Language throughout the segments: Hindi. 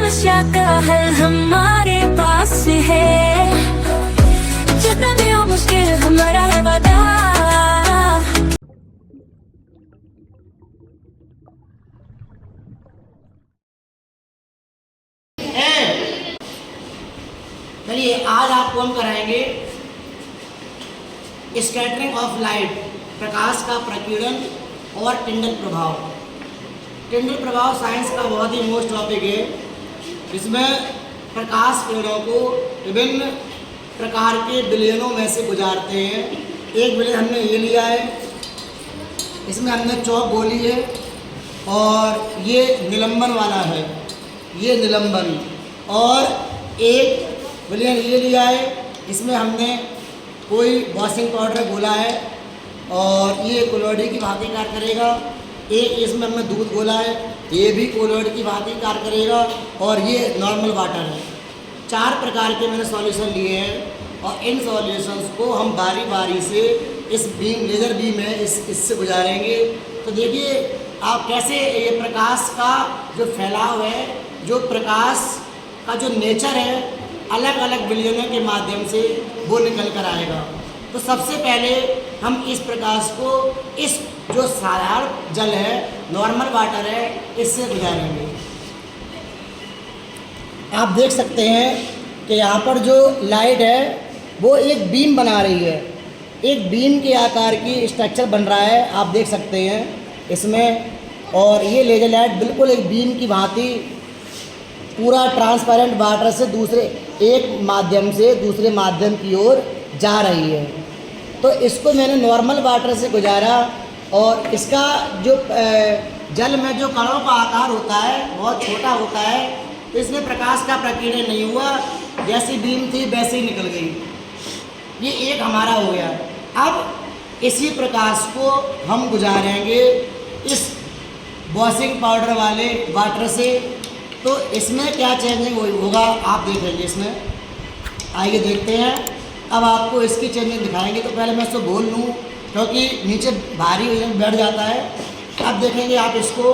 समस्या का हल हमारे पास है, जितना भी हो मुश्किल हमारा है वादा। चलिए आज आपको हम कराएंगे स्कैटरिंग ऑफ लाइट, प्रकाश का प्रकीर्णन और टिंडल प्रभाव। टिंडल प्रभाव साइंस का बहुत ही मोस्ट टॉपिक है, जिसमें प्रकाश किरणों को विभिन्न प्रकार के विलयनों में से गुजारते हैं। एक विलयन हमने ये लिया है, इसमें हमने चौक गोली है और ये निलंबन वाला है, ये निलंबन। और एक विलयन ये लिया है, इसमें हमने कोई वॉशिंग पाउडर घोला है और ये कोलोडी की भांति कार्य करेगा। एक इसमें हमने दूध घोला है, ये भी कोलोडी की भांति कार्य करेगा। और ये नॉर्मल वाटर है। 4 प्रकार के मैंने सॉल्यूशन लिए हैं और इन सॉल्यूशंस को हम बारी बारी से इस बीम, लेज़र बीम है, इससे गुजारेंगे। तो देखिए आप कैसे ये प्रकाश का जो फैलाव है, जो प्रकाश का जो नेचर है, अलग अलग विलयनों के माध्यम से वो निकल कर आएगा। तो सबसे पहले हम इस प्रकाश को इस जो साधारण जल है, नॉर्मल वाटर है, इससे गुजारेंगे। आप देख सकते हैं कि यहाँ पर जो लाइट है वो एक बीम बना रही है, एक बीम के आकार की स्ट्रक्चर बन रहा है, आप देख सकते हैं इसमें। और ये लेजर लाइट बिल्कुल एक बीम की भांति पूरा ट्रांसपेरेंट वाटर से दूसरे एक माध्यम से दूसरे माध्यम की ओर जा रही है। तो इसको मैंने नॉर्मल वाटर से गुजारा और इसका जो जल में जो कणों का आकार होता है बहुत छोटा होता है, तो इसमें प्रकाश का प्रकीर्णन नहीं हुआ, जैसी बीम थी वैसे ही निकल गई। ये एक हमारा हो गया। अब इसी प्रकाश को हम गुजारेंगे इस वॉशिंग पाउडर वाले वाटर से। तो इसमें क्या चेंजिंग होगा आप देखेंगे। इसमें आइए देखते हैं। अब आपको इसकी चेंजिंग दिखाएंगे, तो पहले मैं इसको बोल लूँ क्योंकि नीचे भारी हो बैठ जाता है। अब देखेंगे आप इसको।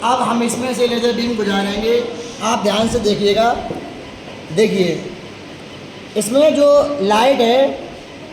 अब हम इसमें से लेज़र बीम गुजारेंगे, आप ध्यान से देखिएगा। देखिए इसमें जो लाइट है,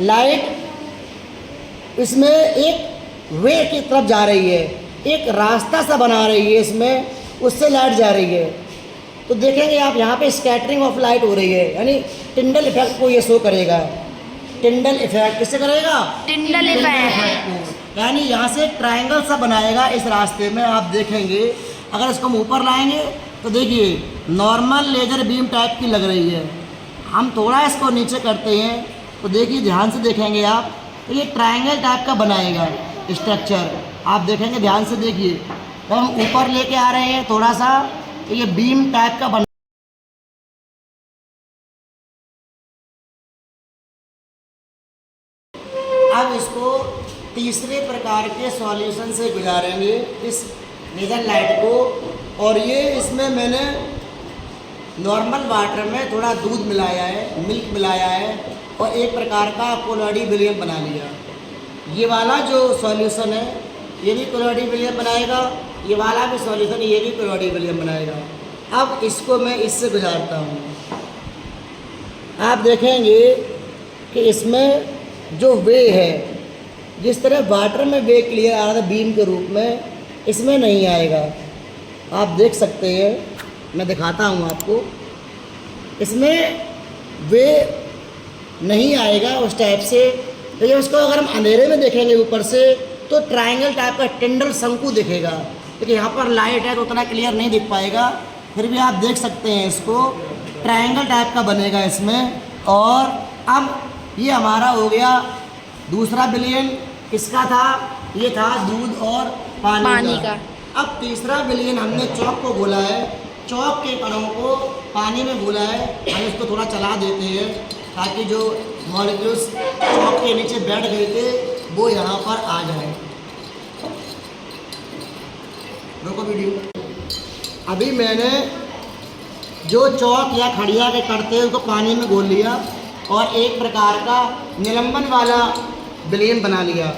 लाइट इसमें एक वे की तरफ जा रही है, एक रास्ता सा बना रही है, इसमें उससे लाइट जा रही है। तो देखेंगे आप यहाँ पे स्कैटरिंग ऑफ लाइट हो रही है, यानी टिंडल इफेक्ट को ये शो करेगा। टिंडल इफेक्ट किससे करेगा? टिंडल इफेक्ट को, यानी यहाँ से ट्रायंगल सा बनाएगा इस रास्ते में। आप देखेंगे अगर इसको हम ऊपर लाएंगे तो देखिए नॉर्मल लेजर बीम टाइप की लग रही है। हम थोड़ा इसको नीचे करते हैं तो देखिए ध्यान से देखेंगे आप, तो ये ट्रायंगल टाइप का बनाएगा स्ट्रक्चर। आप देखेंगे ध्यान से देखिए, तो हम ऊपर लेके आ रहे हैं थोड़ा सा, तो ये बीम टाइप का बन। अब इसको तीसरे प्रकार के सॉल्यूशन से गुजारेंगे इस लेज़र लाइट को। और ये इसमें मैंने नॉर्मल वाटर में थोड़ा दूध मिलाया है, मिल्क मिलाया है और एक प्रकार का कोलोडी विलयन बना लिया। ये वाला जो सॉल्यूशन है ये भी कोलोडी विलयन बनाएगा, ये वाला भी सॉल्यूशन ये भी कोलोडी विलयन बनाएगा। अब इसको मैं इससे गुजारता हूँ। आप देखेंगे कि इसमें जो वे है, जिस तरह वाटर में वे क्लियर आ रहा था बीम के रूप में, इसमें नहीं आएगा। आप देख सकते हैं, मैं दिखाता हूँ आपको। इसमें वे नहीं आएगा उस टाइप से। तो ये उसको अगर हम अंधेरे में देखेंगे ऊपर से तो ट्रायंगल टाइप का टिंडल शंकु दिखेगा, क्योंकि यहाँ पर लाइट है तो उतना क्लियर नहीं दिख पाएगा। फिर भी आप देख सकते हैं इसको, ट्रायंगल टाइप का बनेगा इसमें। और अब ये हमारा हो गया दूसरा विलयन। किसका था? ये था दूध और पानी का। अब तीसरा विलयन हमने चौक को घोला है, चौक के कणों को पानी में घोला है। हम इसको थोड़ा चला देते हैं ताकि जो मॉलिक्यूल्स चौक के नीचे बैठ गए थे वो यहाँ पर आ जाए। रोको वीडियो। अभी मैंने जो चौक या खड़िया के करते हैं उसको पानी में घोल लिया और एक प्रकार का निलंबन वाला विलयन बना लिया।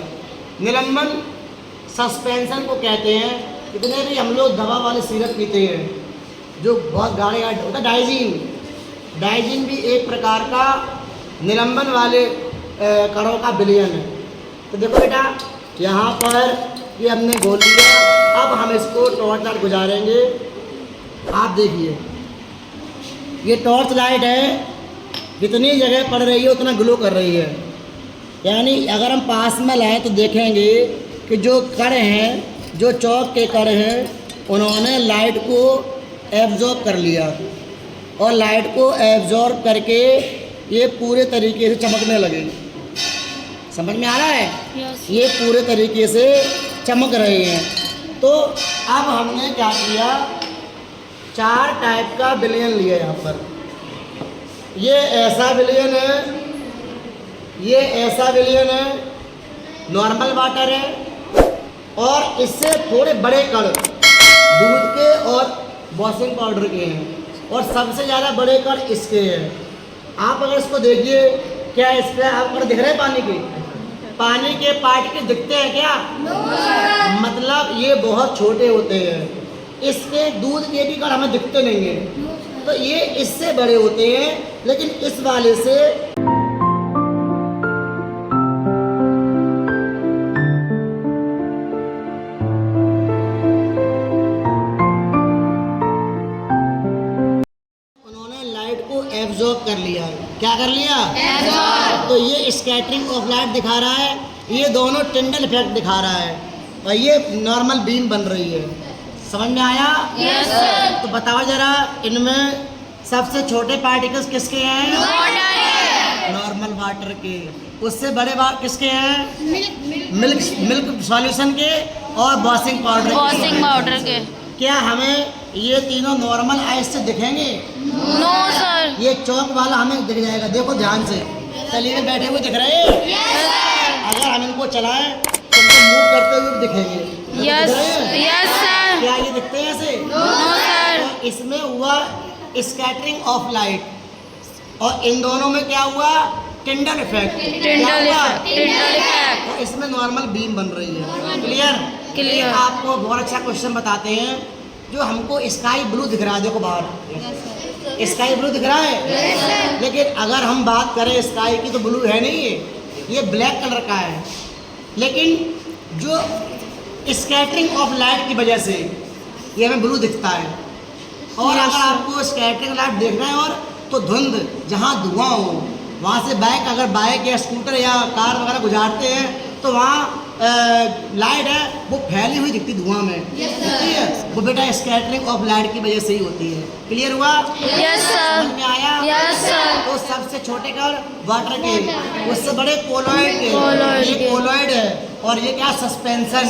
निलंबन सस्पेंशन को कहते हैं। जितने भी हम लोग दवा वाले सिरप पीते हैं जो बहुत गाढ़े गाढ़े होता है, डाइजीन भी एक प्रकार का निलंबन वाले कणों का विलयन है। तो देखो बेटा, यहाँ पर ये हमने घोल लिया। अब हम इसको टॉर्च लाइट गुजारेंगे। आप देखिए, ये टॉर्च लाइट है, जितनी जगह पड़ रही है उतना ग्लो कर रही है। यानी अगर हम पास में लाएँ तो देखेंगे कि जो कण हैं, जो चौक के कण हैं, उन्होंने लाइट को एब्जॉर्ब कर लिया और लाइट को एब्जॉर्ब करके ये पूरे तरीके से चमकने लगे। समझ में आ रहा है? ये पूरे तरीके से चमक रहे हैं। तो अब हमने क्या किया, 4 टाइप का विलयन लिया यहाँ पर। ये ऐसा विलयन है, ये ऐसा विलयन है, नॉर्मल वाटर है, और इससे थोड़े बड़े कण दूध के और वॉशिंग पाउडर के हैं, और सबसे ज़्यादा बड़े कण इसके हैं। आप अगर इसको देखिए, क्या इसके आपको दिख रहे हैं पानी के पार्टिकल दिखते हैं क्या? मतलब ये बहुत छोटे होते हैं। इसके दूध के भी कण हमें दिखते नहीं हैं, तो ये इससे बड़े होते हैं, लेकिन इस वाले से एब्जॉर्ब कर लिया। क्या कर लिया? एब्जॉर्ब। तो ये स्कैटरिंग ऑफ लाइट दिखा रहा है, ये दोनों टिंडल इफेक्ट दिखा रहा है, और ये नॉर्मल बीम बन रही है। समझ में आया? Yes sir. तो बताओ जरा, इनमें सबसे छोटे पार्टिकल्स किसके हैं? नॉर्मल वाटर के। उससे बड़े किसके हैं? मिल्क सॉल्यूशन के और वॉशिंग पाउडर के। क्या हमें ये तीनों नॉर्मल आइज से दिखेंगे? No sir. ये चौक वाला हमें दिख जाएगा। देखो ध्यान से, चलिए बैठे हुए दिख रहे हैं? yes, अगर हम इनको चलाएं तो इनको मूव करते हुए दिखेंगे। Yes sir. क्या ये दिखते हैं ऐसे? No sir. तो इसमें हुआ स्कैटरिंग ऑफ लाइट, और इन दोनों में क्या हुआ? Tyndall effect. तो इसमें नॉर्मल बीम बन रही है। क्लियर? आपको बहुत अच्छा क्वेश्चन बताते हैं। जो हमको स्काई ब्लू दिख रहा है, देखो बाहर स्काई ब्लू दिख रहा है, लेकिन अगर हम बात करें स्काई की तो ब्लू है नहीं, ये ब्लैक कलर का है। लेकिन जो स्कैटरिंग ऑफ लाइट की वजह से ये हमें ब्लू दिखता है। और अगर आपको स्कैटरिंग लाइट देखना है और तो धुंध, जहाँ धुआं हो, वहाँ से अगर बाइक या स्कूटर या कार वगैरह गुजारते हैं तो वहाँ लाइट है वो फैली हुई दिखती धुआं में, दिखती है। वो बेटा स्कैटरिंग ऑफ लाइट की वजह से ही होती है। क्लियर हुआ? Yes sir. समझ में आया? Yes sir. तो सबसे छोटे कण वाटर के, उससे बड़े कोलॉइड के। ये कोलॉइड है, और ये क्या? सस्पेंशन।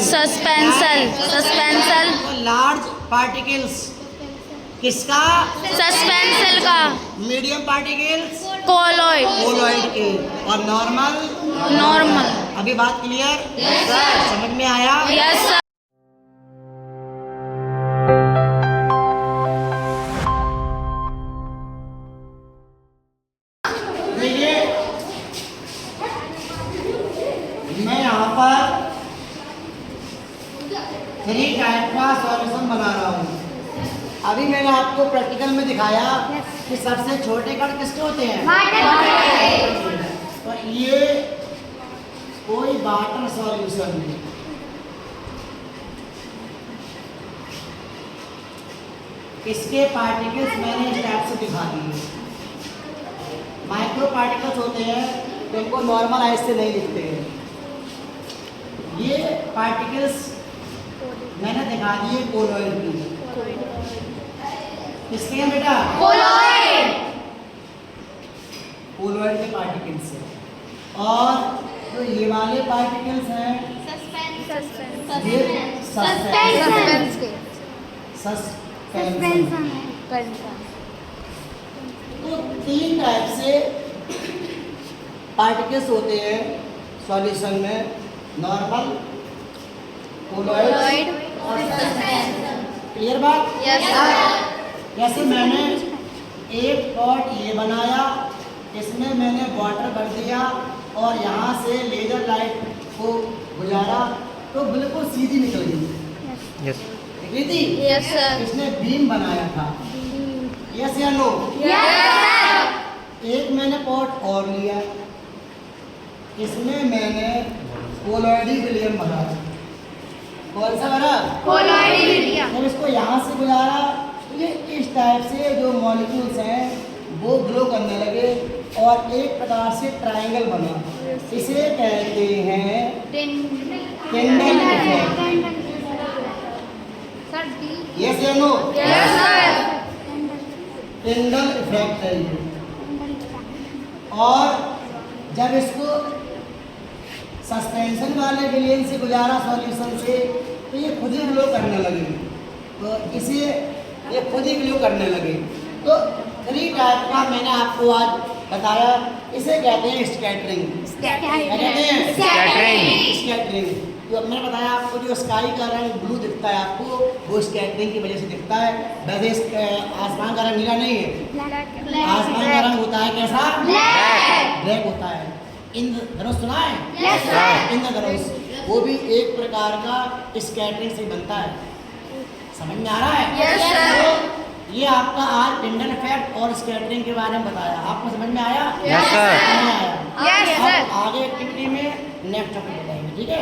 तो लार्ज पार्टिकल्स किसका? सस्पेंशन का। मीडियम पार्टिकल्स कोलॉइड के, और नॉर्मल। अभी बात क्लियर? समझ में आया? Yes sir. देखिए, मैं यहाँ पर 3 टाइप का सॉल्यूशन बना रहा हूँ। अभी मैंने आपको प्रैक्टिकल में दिखाया कि सबसे छोटे कण किसके होते हैं? तो ये कोई वाटर सॉल्यूशन नहीं, इसके पार्टिकल्स मैंने इस टाइप से दिखा दिए। माइक्रो पार्टिकल्स होते हैं, जिनको नॉर्मल आइज से नहीं दिखते हैं। ये पार्टिकल्स मैंने दिखा दिए कोलॉइड की। किसके हैं बेटा? कोलॉइड के पार्टिकल्स हैं। और जो ये वाले पार्टिकल्स हैं, सस्पेंशन। तो 3 टाइप से पार्टिकल्स होते हैं सॉल्यूशन में, नॉर्मल, कोलॉइड और सस्पेंशन। क्लियर बात? जैसे मैंने एक पॉट ये बनाया, इसमें मैंने वाटर भर दिया और यहाँ से लेजर लाइट को गुजारा तो बिल्कुल सीधी निकल गई। Yes sir. इसने बीम बनाया था, यस या नो? एक मैंने पॉट और लिया, इसमें मैंने कोलॉइडी विलियम भरा। कौन सा भरा? जब इसको यहाँ से गुजारा तो ये इस टाइप से जो मॉलिक्यूल्स हैं वो ग्लो करने लगे और एक प्रकार से ट्रायंगल बना। इसे कहते हैं टिंडल इफेक्ट। यस या नो? टिंडल इफेक्ट है ये। और जब इसको सस्पेंशन वाले विलियन से गुजारा सॉल्यूशन से तो ये खुद ही ग्लो करने लगे, तो इसे ये खुद ही ग्लो करने लगे। तो 3 टाइप का मैंने आपको आज बताया, इसे कहते हैं स्कैटरिंग। स्कैटरिंग जो मैंने बताया आपको, जो स्काई का रंग ब्लू दिखता है आपको, वो स्कैटरिंग की वजह से दिखता है। वैसे आसमान का रंग नीला नहीं है, आसमान का रंग होता है कैसा? ब्लैक होता है। इंद्रधनुष सुना है? इंद्रधनुष वो भी एक प्रकार का स्कैटरिंग से बनता है। समझ में आ रहा है? तो ये आपका आज टिंडल इफेक्ट और स्कैटरिंग के बारे में बताया। आपको समझ में आया? Yes, sir. नहीं आया? Yes, sir. अब आगे एक्टिविटी में नेक्स्ट टॉपिक बताएंगे, ठीक है?